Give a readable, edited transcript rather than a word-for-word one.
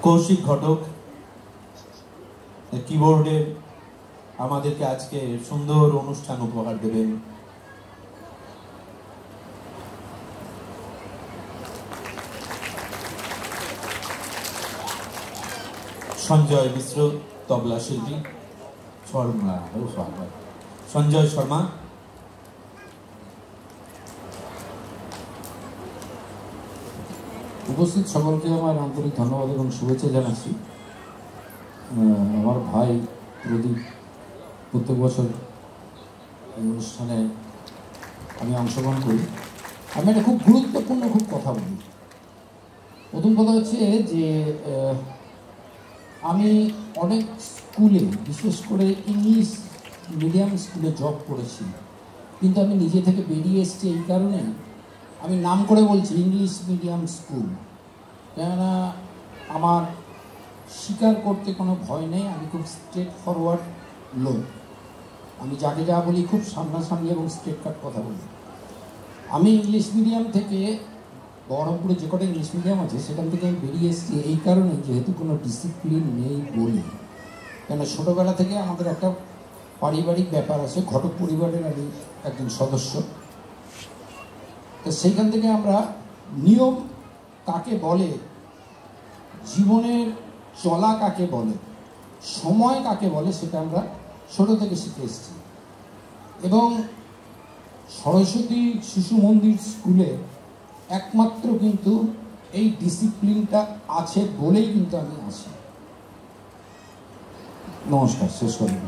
কৌশিক ঘটক কিবোর্ডে আমাদেরকে আজকে সুন্দর অনুষ্ঠান উপহার দেবেন। সঞ্জয় মিশ্র তবলা শিল্পী, সঞ্জয় শর্মা। উপস্থিত সকলকে আমার আন্তরিক ধন্যবাদ এবং শুভেচ্ছা জানাচ্ছি। আমার ভাই প্রদীপ প্রত্যেক বছর এই অনুষ্ঠানে আমি অংশগ্রহণ করি। আমি একটা খুব গুরুত্বপূর্ণ কথা বলি। প্রথম কথা হচ্ছে যে আমি অনেক স্কুলে, বিশেষ করে ইংলিশ মিডিয়াম স্কুলে জব করেছি, কিন্তু আমি নিজে থেকে বেরিয়ে এসেছি এই কারণে, আমি নাম করে বলছি ইংলিশ মিডিয়াম স্কুল, কেননা আমার স্বীকার করতে কোনো ভয় নেই। আমি খুব স্ট্রেট ফরওয়ার্ড লোক, আমি যাকে যা বলি খুব সামনাসামনি এবং স্ট্রেট কাট কথা বলি। আমি ইংলিশ মিডিয়াম থেকে বহরমপুরে যে কটা ইংলিশ মিডিয়াম আছে সেখান থেকে আমি বেরিয়ে এসেছি এই কারণে, যেহেতু কোনো ডিসিপ্লিন নেই বলি। কেন ছোটোবেলা থেকে আমাদের একটা পারিবারিক ব্যাপার আছে, ঘটক পরিবারের আমি একজন সদস্য, তো সেইখান থেকে আমরা নিয়ম কাকে বলে, জীবনের চলা কাকে বলে, সময় কাকে বলে, সেটা আমরা ছোটো থেকে শিখে এসেছি। এবং সরস্বতী শিশু মন্দির স্কুলে একমাত্র কিন্তু এই ডিসিপ্লিনটা আছে বলেই কিন্তু আমি আছি। নমস্কার, শেষ করলাম।